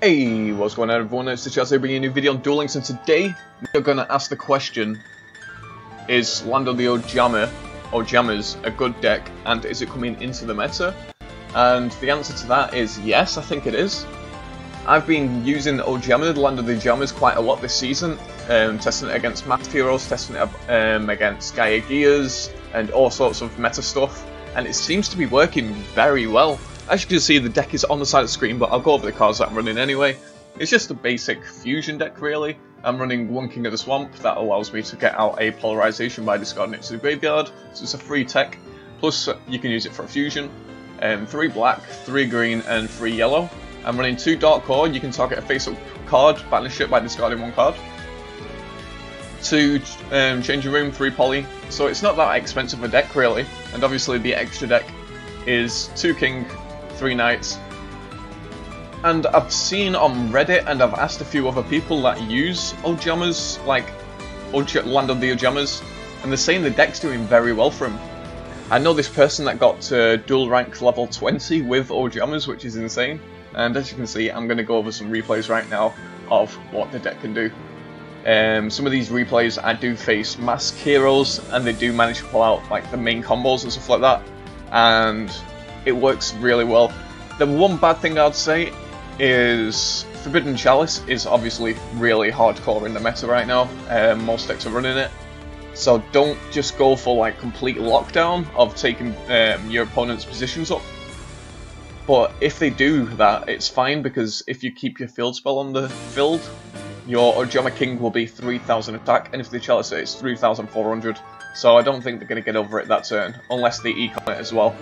Hey, what's going on everyone? It's the Chelsea bringing a new video on Duel Links, and today we're going to ask the question: is Land of the Ojamas a good deck, and is it coming into the meta? And the answer to that is yes, I think it is. I've been using Ojama, Land of the Ojamas, quite a lot this season, testing it against Math Heroes, testing it against Gaia Gears, and all sorts of meta stuff, and it seems to be working very well. As you can see, the deck is on the side of the screen, but I'll go over the cards that I'm running anyway. It's just a basic fusion deck, really. I'm running one King of the Swamp that allows me to get out a polarization by discarding it to the graveyard, so it's a free tech. Plus, you can use it for a fusion. 3 black, 3 green, and 3 yellow. I'm running 2 Dark Core. You can target a face-up card, banish it by discarding 1 card. 2 Changing Room, 3 poly. So it's not that expensive a deck, really. And obviously, the extra deck is 2 King, 3 Knights. And I've seen on Reddit, and I've asked a few other people that use Ojamas, like Land of the Ojamas, and they're saying the deck's doing very well for him. I know this person that got to dual rank level 20 with Ojamas, which is insane. And as you can see, I'm going to go over some replays right now of what the deck can do. Some of these replays I do face Mask Heroes, and they do manage to pull out like the main combos and stuff like that, and it works really well. The one bad thing I'd say is Forbidden Chalice is obviously really hardcore in the meta right now. Most decks are running it, so don't just go for like complete lockdown of taking your opponent's positions up. But if they do that, it's fine, because if you keep your field spell on the field, your Ojama King will be 3000 attack, and if they chalice it, it's 3400. So I don't think they're going to get over it that turn, unless they econ it as well.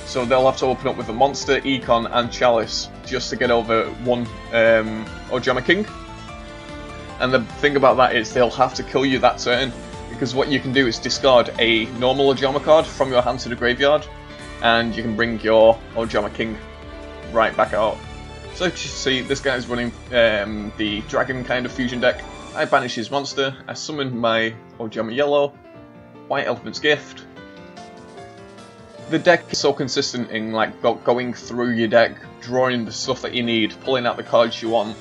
So they'll have to open up with a monster, econ, and chalice just to get over one Ojama King. And the thing about that is they'll have to kill you that turn, because what you can do is discard a normal Ojama card from your hand to the graveyard, and you can bring your Ojama King right back out. So as you see, this guy's running the dragon kind of fusion deck. I banish his monster, I summon my Ojama Yellow, White Elephant's Gift. The deck is so consistent in like going through your deck, drawing the stuff that you need, pulling out the cards you want,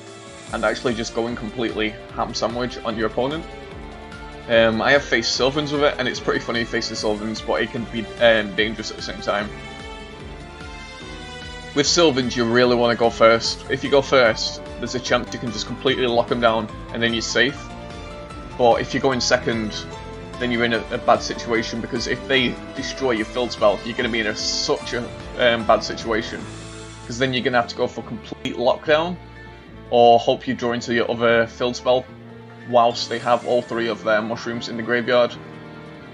and actually just going completely ham sandwich on your opponent. I have faced Sylvans with it, and it's pretty funny facing Sylvans, but it can be dangerous at the same time. With Sylvans, you really want to go first. If you go first, there's a chance you can just completely lock them down, and then you're safe. But if you go in second, then you're in a bad situation, because if they destroy your field spell, you're going to be in such a bad situation. Because then you're going to have to go for complete lockdown, or hope you draw into your other field spell, whilst they have all 3 of their mushrooms in the graveyard.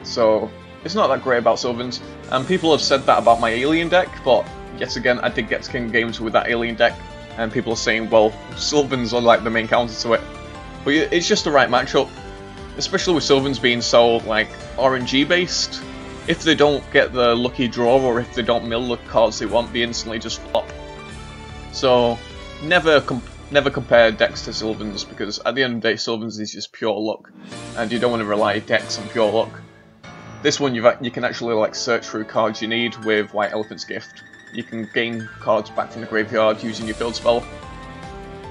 So it's not that great about Sylvans, and people have said that about my alien deck, but yet again, I did get to King games with that alien deck, and people are saying, well, Sylvans are like the main counter to it. But it's just the right matchup. Especially with Sylvans being so like RNG based, if they don't get the lucky draw, or if they don't mill the cards they want, they instantly just flop. So never compare decks to Sylvans, because at the end of the day, Sylvans is just pure luck, and you don't want to rely decks on pure luck. This one you can actually like search through cards you need with White Elephant's Gift. You can gain cards back from the graveyard using your field spell,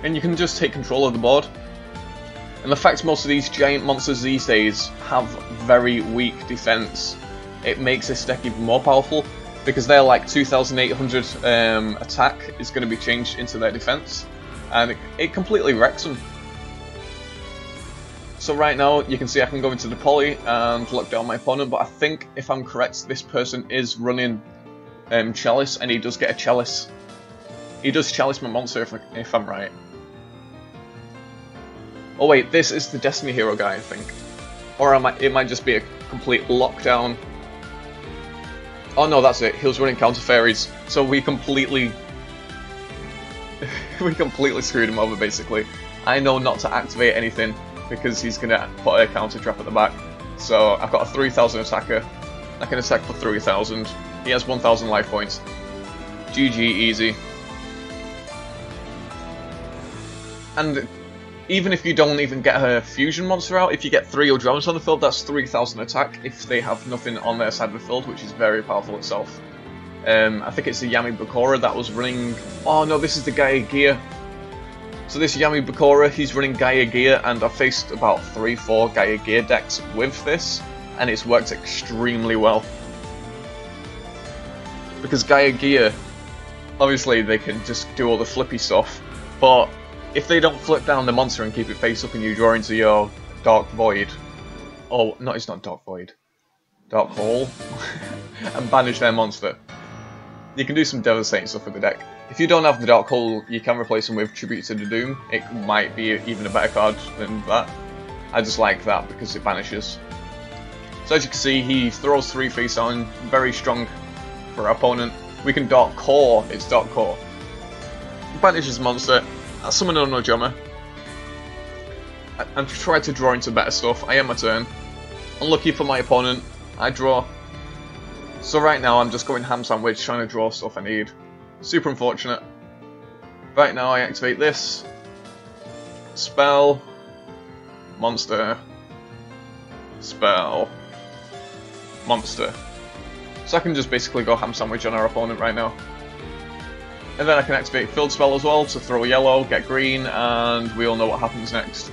and you can just take control of the board. And the fact most of these giant monsters these days have very weak defense, it makes this deck even more powerful, because they're like 2800 attack is going to be changed into their defense, and it completely wrecks them. So right now you can see I can go into the poly and lock down my opponent, but I think if I'm correct, this person is running chalice, and he does get a chalice. He does chalice my monster if I'm right. Oh wait, this is the Destiny Hero guy, I think. Or it might just be a complete lockdown. Oh no, that's it. He was running Counter Fairies, so we completely screwed him over, basically. I know not to activate anything, because he's gonna put a counter trap at the back. So I've got a 3000 attacker. I can attack for 3000. He has 1000 life points. GG, easy. And even if you don't even get her fusion monster out, if you get 3 Ojamas on the field, that's 3000 attack if they have nothing on their side of the field, which is very powerful itself. I think it's the Yami Bakura that was running... Oh no, this is the Gaia Gear. So this Yami Bakura, he's running Gaia Gear, and I've faced about 3-4 Gaia Gear decks with this, and it's worked extremely well. Because Gaia Gear, obviously they can just do all the flippy stuff, but if they don't flip down the monster and keep it face up and you draw into your Dark Void, oh, no, it's not Dark Void, Dark Hole, and banish their monster, you can do some devastating stuff with the deck. If you don't have the Dark Hole, you can replace them with Tribute to the Doom. It might be even a better card than that. I just like that because it banishes. So as you can see, he throws 3 face down, very strong for our opponent. We can Dark Core, it's Dark Core. Banishes monster, I summon an Ojama, and try to draw into better stuff. I end my turn. Unlucky for my opponent, I draw. So right now I'm just going ham sandwich, trying to draw stuff I need. Super unfortunate. Right now I activate this. Spell. Monster. Spell. Monster. So I can just basically go ham sandwich on our opponent right now. And then I can activate Field Spell as well to throw yellow, get green, and we all know what happens next.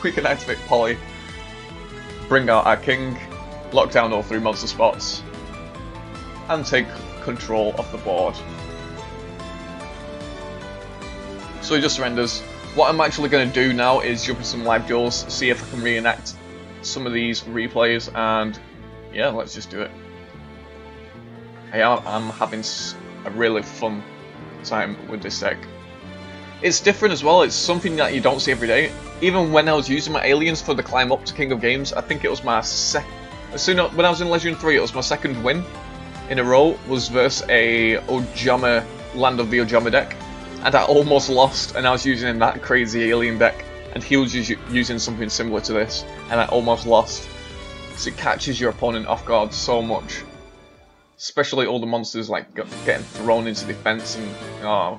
We can activate Poly. Bring out our king. Lock down all 3 monster spots. And take control of the board. So he just surrenders. What I'm actually going to do now is jump in some live duels, see if I can reenact some of these replays, and yeah, let's just do it. I'm having a really fun time with this deck. It's different as well, it's something that you don't see every day. Even when I was using my aliens for the climb up to King of Games, I think it was my when I was in Legend 3, it was my 2nd win in a row, was versus a Ojama, Land of the Ojama deck. And I almost lost, and I was using that crazy alien deck, and he was using something similar to this, and I almost lost. Because it catches your opponent off guard so much. Especially all the monsters like getting thrown into defense, and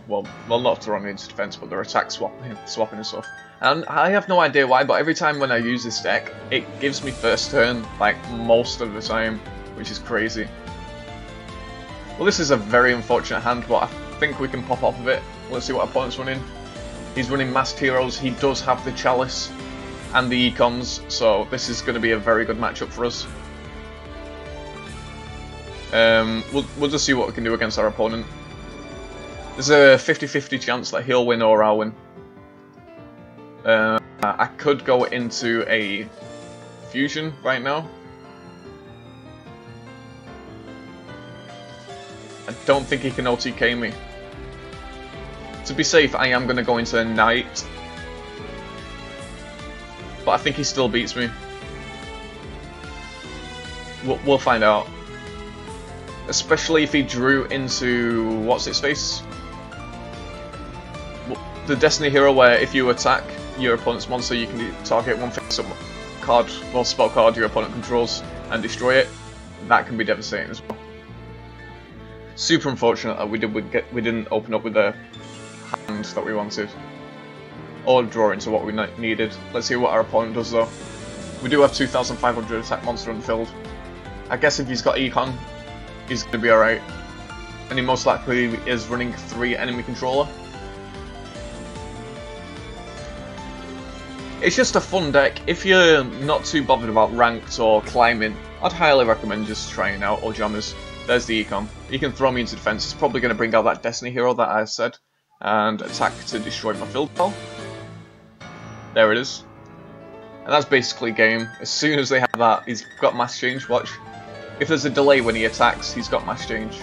well not thrown into defense, but their attack swapping and stuff. And I have no idea why, but every time when I use this deck, it gives me first turn, like most of the time, which is crazy. Well, this is a very unfortunate hand, but I think we can pop off of it. Let's see what our opponent's running. He's running Masked Heroes. He does have the Chalice and the Econs, so this is going to be a very good matchup for us. We'll just see what we can do against our opponent. There's a 50-50 chance that he'll win or I'll win. I could go into a fusion right now. I don't think he can OTK me. To be safe, I am going to go into a Knight. But I think he still beats me. We'll find out. Especially if he drew into... what's its face? The Destiny Hero, where if you attack your opponent's monster, you can target one face-up card, or spell card your opponent controls, and destroy it. That can be devastating as well. Super unfortunate that we didn't open up with the hand that we wanted, or draw into what we needed. Let's see what our opponent does though. We do have 2,500 attack monster on the field. I guess if he's got Econ, he's going to be alright. And he most likely is running 3 enemy controller. It's just a fun deck. If you're not too bothered about ranked or climbing, I'd highly recommend just trying out Ojamas. There's the Econ. He can throw me into defense. It's probably going to bring out that Destiny Hero that I said, and attack to destroy my field spell. There it is. And that's basically game. As soon as they have that, he's got mass change. Watch. If there's a delay when he attacks, he's got mass change.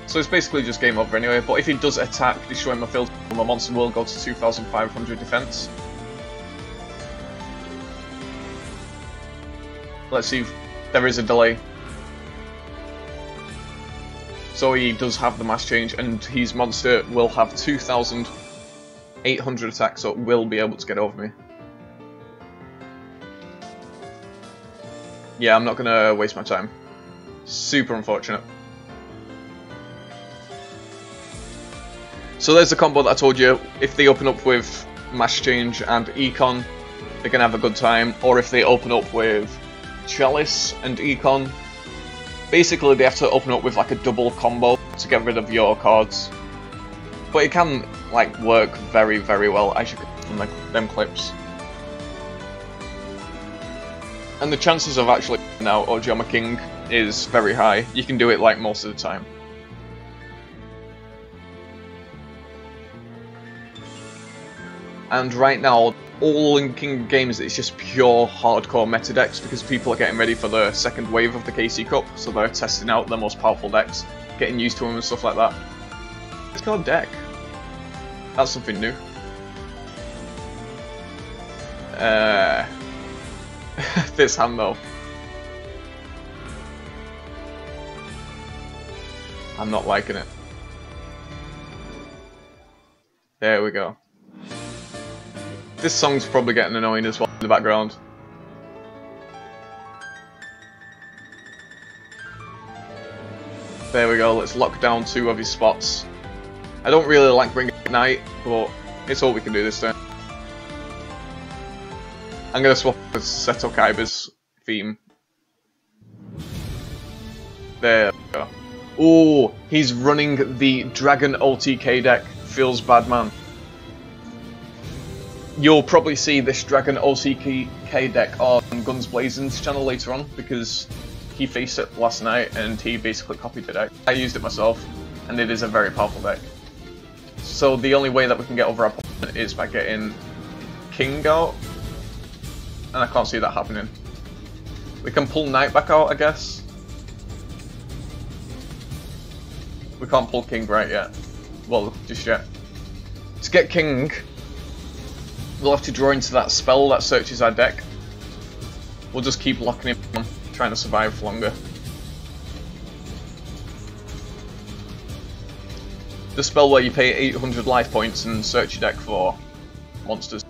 So it's basically just game over anyway, but if he does attack, destroy my field, my monster will go to 2,500 defense. Let's see if there is a delay. So he does have the mass change, and his monster will have 2,800 attack, so it will be able to get over me. Yeah, I'm not going to waste my time. Super unfortunate. So there's the combo that I told you. If they open up with Mass Change and Econ, they're going to have a good time. Or if they open up with Chalice and Econ, basically they have to open up with like a double combo to get rid of your cards. But it can like work very, very well as you can from like them clips. And the chances of actually now Ojama King is very high. You can do it like most of the time. And right now, all in King games, it's just pure hardcore meta decks because people are getting ready for the second wave of the KC Cup, so they're testing out the most powerful decks, getting used to them and stuff like that. It's called deck. That's something new. This hand though. I'm not liking it. There we go. This song's probably getting annoying as well in the background. There we go, let's lock down 2 of his spots. I don't really like bringing Knight, but it's all we can do this time. I'm gonna swap with Seto Kaiba's theme. There we go. Ooh, he's running the Dragon OTK deck. Feels bad, man. You'll probably see this Dragon OTK deck on Guns Blazing's channel later on because he faced it last night and he basically copied the deck. I used it myself and it is a very powerful deck. So the only way that we can get over our opponent is by getting King out, and I can't see that happening. We can pull Knight back out, I guess. We can't pull King right yet. Well, just yet. To get King, we'll have to draw into that spell that searches our deck. We'll just keep locking him on, trying to survive longer. The spell where you pay 800 life points and search your deck for monsters.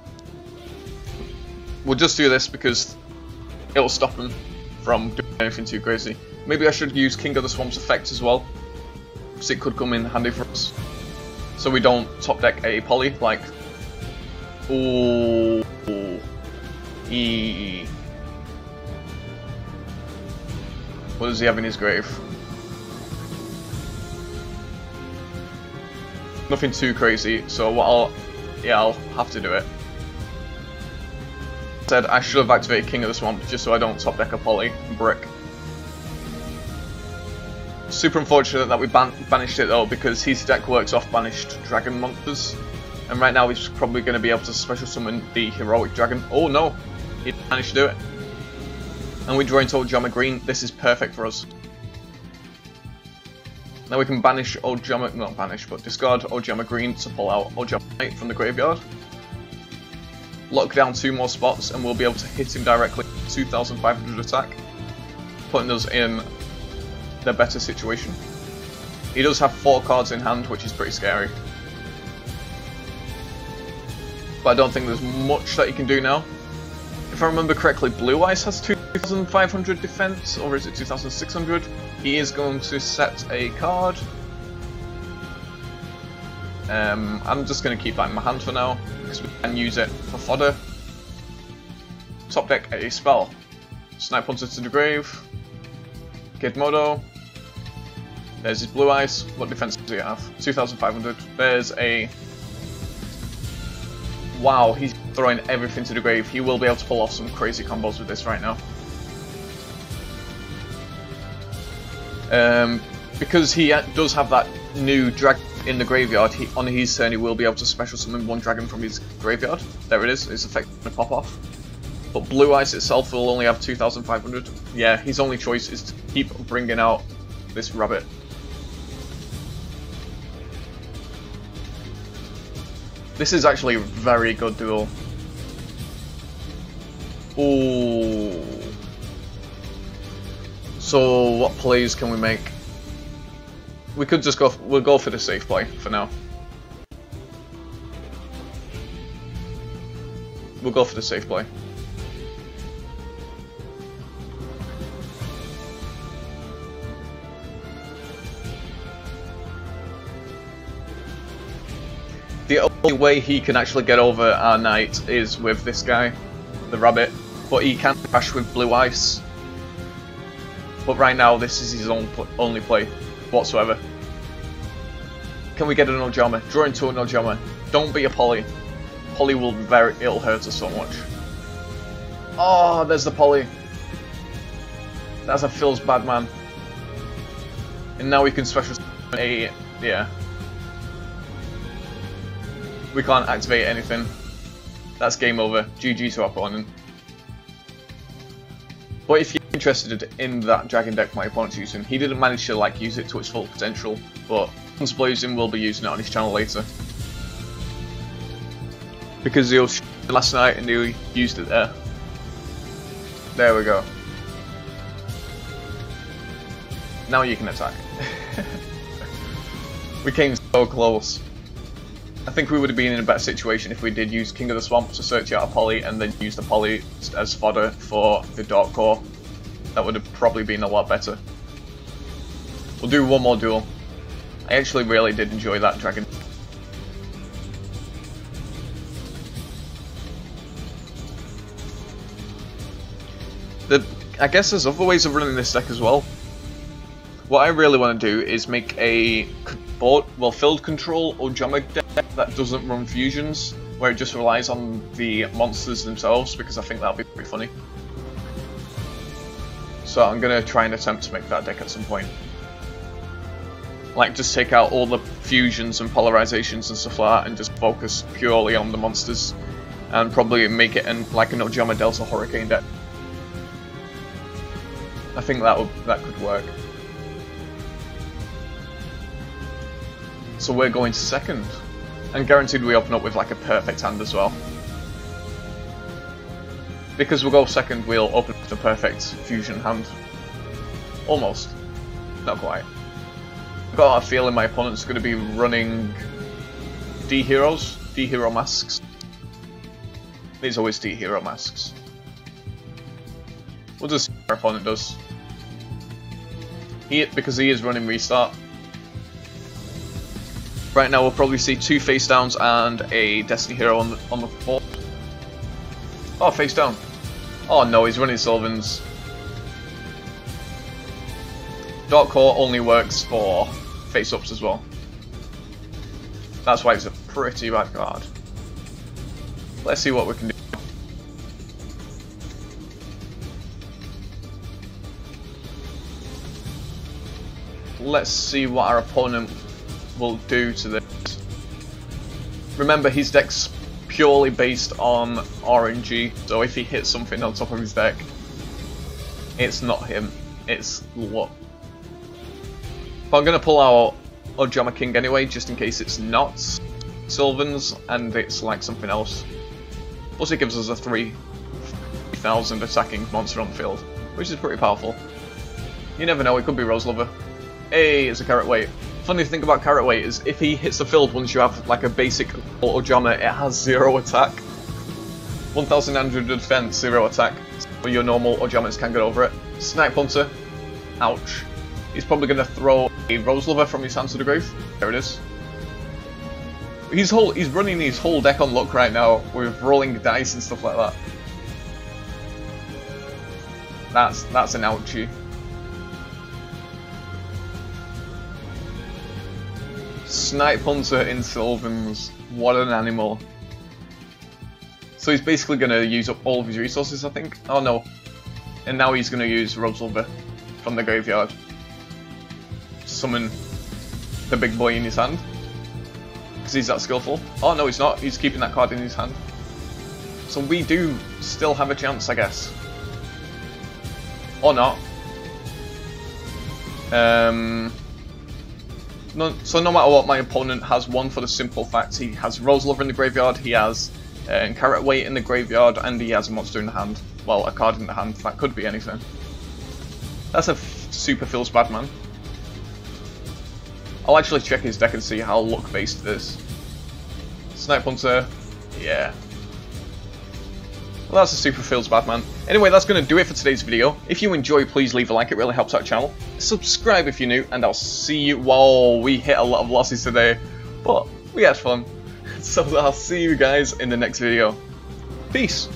We'll just do this because it'll stop him from doing anything too crazy. Maybe I should use King of the Swamps effect as well, because it could come in handy for us. So we don't top deck a poly like... Ooh. E. What does he have in his grave? Nothing too crazy, so what I'll have to do it. Said I should have activated King of the Swamp just so I don't top deck a poly brick. Super unfortunate that we banished it though, because his deck works off banished dragon monsters, and right now he's probably going to be able to special summon the heroic dragon. Oh no, he managed to do it. And we draw into Ojama Green. This is perfect for us. Now we can banish Ojama, not banish, but discard Ojama Green to pull out Ojama Knight from the graveyard. Lock down 2 more spots and we'll be able to hit him directly, 2,500 attack, putting us in the better situation. He does have 4 cards in hand, which is pretty scary. But I don't think there's much that he can do now. If I remember correctly, Blue Eyes has 2,500 defense, or is it 2,600? He is going to set a card. I'm just going to keep that in my hand for now, because we can use it for fodder. Top deck a spell. Snipe Hunter to the grave. Gizmodo. There's his Blue Eyes. What defense does he have? 2,500. There's a... Wow, he's throwing everything to the grave. He will be able to pull off some crazy combos with this right now. Because he does have that new dragon in the graveyard, on his turn he will be able to special summon 1 dragon from his graveyard. There it is, it's effectively going to pop off. But Blue Eyes itself will only have 2,500. Yeah, his only choice is to keep bringing out this rabbit. This is actually a very good duel. Ooh. So what plays can we make? We could just go, we'll go for the safe play for now. We'll go for the safe play. The only way he can actually get over our knight is with this guy, the rabbit, but he can crash with Blue Ice. But right now this is his only play whatsoever. Can we get an Ojama? Draw into an Ojama. Don't be a Poly. Poly will it'll hurt us so much. Oh, there's the Poly. That's a Phil's bad man. And now we can special a yeah. We can't activate anything. That's game over. GG to our opponent. But if you're interested in that dragon deck my opponent's using, he didn't manage to like use it to its full potential, but Blazing will be using it on his channel later. Because he was last night and he used it there. There we go. Now you can attack. We came so close. I think we would have been in a better situation if we did use King of the Swamp to search out a Poly and then use the Poly as fodder for the Dark Core. That would have probably been a lot better. We'll do one more duel. I actually really did enjoy that dragon. I guess there's other ways of running this deck as well. What I really want to do is make a field control Ojama deck that doesn't run fusions, where it just relies on the monsters themselves, because I think that'll be pretty funny. So I'm going to try and attempt to make that deck at some point. Like, just take out all the fusions and polarizations and stuff like that, and just focus purely on the monsters, and probably make it like an Ojama Delta Hurricane deck. I think that could work. So we're going to second, and guaranteed we open up with like a perfect hand as well. Because we'll go second, we'll open up with a perfect fusion hand. Almost. Not quite. I've got a feeling my opponent's going to be running D-Heroes, D-Hero masks. These always D-Hero masks. We'll just see what our opponent does. Because he is running restart. Right now we'll probably see 2 face downs and a Destiny Hero on the board. Oh, face down. Oh no, he's running Sylvans. Dark Core only works for face ups as well. That's why it's a pretty bad card. Let's see what we can do. Let's see what our opponent will do to this. Remember, his deck's purely based on RNG, so if he hits something on top of his deck, it's not him, it's luck. But I'm going to pull out Ojama King anyway, just in case it's not Sylvans and it's like something else. Plus it gives us a 3,000 attacking monster on the field, which is pretty powerful. You never know, it could be Rose Lover. Hey, it's a carrot weight. Funny thing about carrot weight is if he hits the field once you have like a basic Ojama, it has 0 attack. 1,900 defense, 0 attack. So your normal Ojamas can't get over it. Snipe Hunter. Ouch. He's probably going to throw a Rose Lover from his hand to the grave. There it is. He's running his whole deck on luck right now with rolling dice and stuff like that. That's an ouchie. Snipe Hunter in Sylvans. What an animal. So he's basically going to use up all of his resources, I think. Oh no. And now he's going to use Rose Lover from the graveyard. Summon the big boy in his hand. Because he's that skillful. Oh no, he's not. He's keeping that card in his hand. So we do still have a chance, I guess. Or not. So no matter what, my opponent has won for the simple fact he has Rose Lover in the graveyard, he has Carrot Weight in the graveyard, and he has a monster in the hand. Well, a card in the hand. That could be anything. That's a super feels bad man. I'll actually check his deck and see how luck based it is. Snipe Hunter, yeah. Well, that's a super feels bad man. Anyway, that's going to do it for today's video. If you enjoy, please leave a like, it really helps out the channel. Subscribe if you're new, and I'll see you. Whoa, we hit a lot of losses today, but we had fun. So I'll see you guys in the next video. Peace.